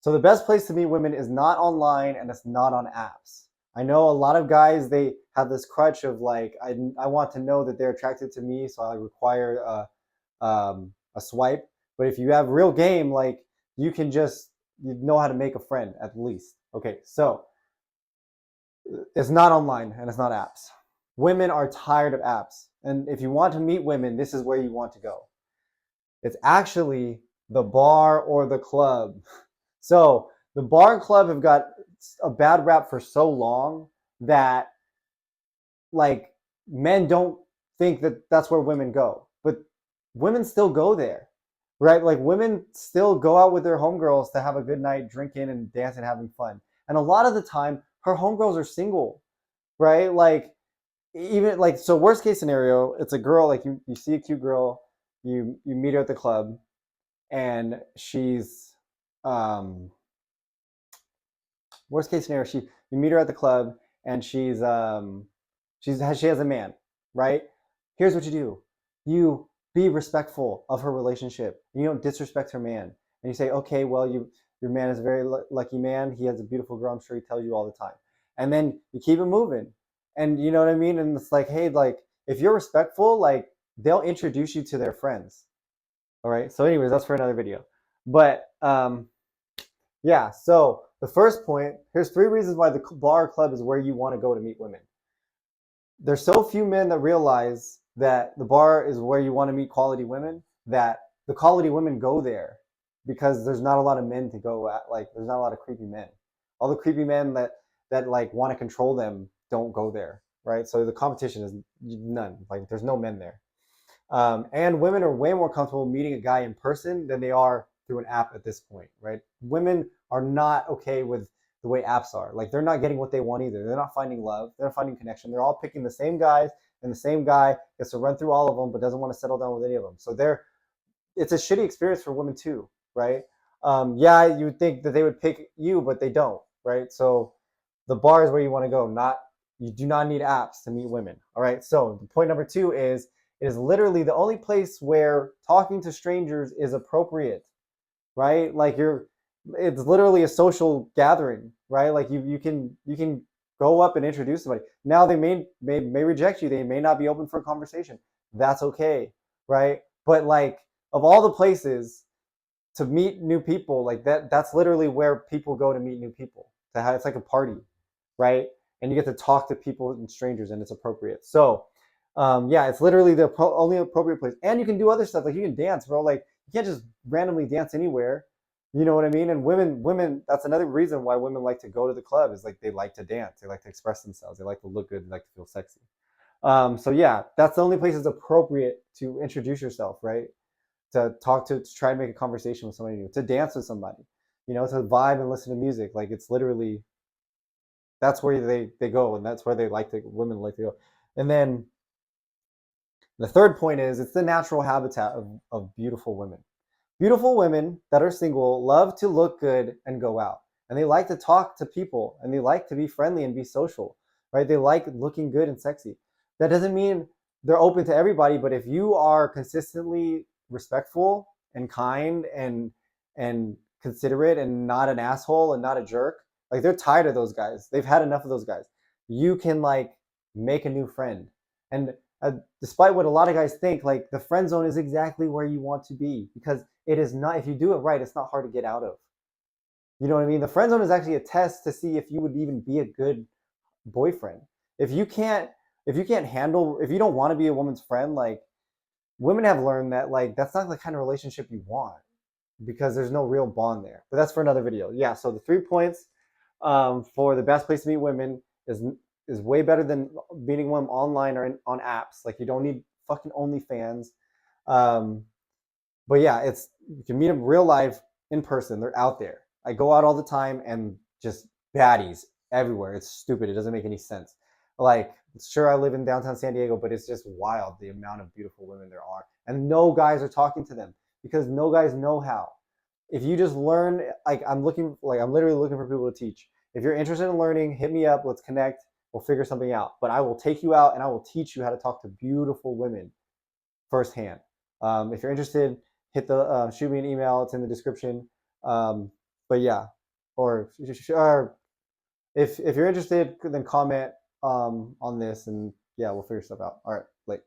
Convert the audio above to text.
So the best place to meet women is not online and it's not on apps. I know a lot of guys, they have this crutch of like, I want to know that they're attracted to me, so I require a swipe. But if you have real game, like you can just, you know how to make a friend at least. Okay, so it's not online and it's not apps. Women are tired of apps. And if you want to meet women, this is where you want to go. It's actually the bar or the club. So the bar and club have got a bad rap for so long that like men don't think that that's where women go, but women still go there, right? Like women still go out with their homegirls to have a good night, drinking and dancing, having fun. And a lot of the time, her homegirls are single, right? Like even like so worst case scenario, it's a girl like you see a cute girl, you meet her at the club, and she's um worst case scenario, you meet her at the club and she has a man, right? Here's what you do: you be respectful of her relationship. You don't disrespect her man, and you say, okay, well, your man is a very lucky man. He has a beautiful girl. I'm sure he tells you all the time, and then you keep it moving, and you know what I mean. And it's like, hey, like if you're respectful, like they'll introduce you to their friends. All right. So, anyways, that's for another video, but yeah, so the first point, here's 3 reasons why the bar or club is where you want to go to meet women. There's so few men that realize that the bar is where you want to meet quality women, that the quality women go there because there's not a lot of men to go at. Like there's not a lot of creepy men. All the creepy men that like want to control them don't go there, right? So the competition is none. Like there's no men there. And women are way more comfortable meeting a guy in person than they are through an app at this point, right? Women are not okay with the way apps are. Like they're not getting what they want either. They're not finding love. They're not finding connection. They're all picking the same guys, and the same guy gets to run through all of them, but doesn't want to settle down with any of them. So it's a shitty experience for women too, right? Yeah, you would think that they would pick you, but they don't, right? So the bar is where you want to go. Not You do not need apps to meet women. All right. So the point number 2 is it is literally the only place where talking to strangers is appropriate, right? Like it's literally a social gathering, right? Like you can go up and introduce somebody. Now they may reject you. They may not be open for a conversation. That's okay, right? But like of all the places to meet new people, like that's literally where people go to meet new people. It's like a party, right? And you get to talk to people and strangers, and it's appropriate. So yeah, it's literally the only appropriate place. And you can do other stuff, like you can dance, bro. Like you can't just randomly dance anywhere. You know what I mean? And women, that's another reason why women like to go to the club is like they like to dance, they like to express themselves, they like to look good, they like to feel sexy. So yeah, that's the only place it's appropriate to introduce yourself, right? To talk to try to make a conversation with somebody new, to dance with somebody, to vibe and listen to music. Like it's literally that's where they go, and that's where women like to go. And then the third point is it's the natural habitat of beautiful women. Beautiful women that are single love to look good and go out. And they like to talk to people and they like to be friendly and be social, right? They like looking good and sexy. That doesn't mean they're open to everybody, but if you are consistently respectful and kind and considerate and not an asshole and not a jerk, like they're tired of those guys. They've had enough of those guys. You can like make a new friend. And despite what a lot of guys think, like the friend zone is exactly where you want to be because it is not. If you do it right, it's not hard to get out of. You know what I mean? The friend zone is actually a test to see if you would even be a good boyfriend. If you can't, if you don't want to be a woman's friend, like women have learned that like that's not the kind of relationship you want because there's no real bond there. But that's for another video. Yeah. So the 3 points for the best place to meet women is way better than meeting them online or on apps. Like you don't need fucking OnlyFans. Um, but yeah, you can meet them real life in person. They're out there. I go out all the time and just baddies everywhere. It's stupid. It doesn't make any sense. Like, sure, I live in downtown San Diego, but it's just wild the amount of beautiful women there are. And no guys are talking to them because no guys know how. If you just learn, I'm literally looking for people to teach. If you're interested in learning, hit me up. Let's connect. We'll figure something out. But I will take you out and I will teach you how to talk to beautiful women firsthand. If you're interested, shoot me an email. It's in the description. But yeah, or if you're interested, then comment on this, and yeah, we'll figure stuff out. All right, late.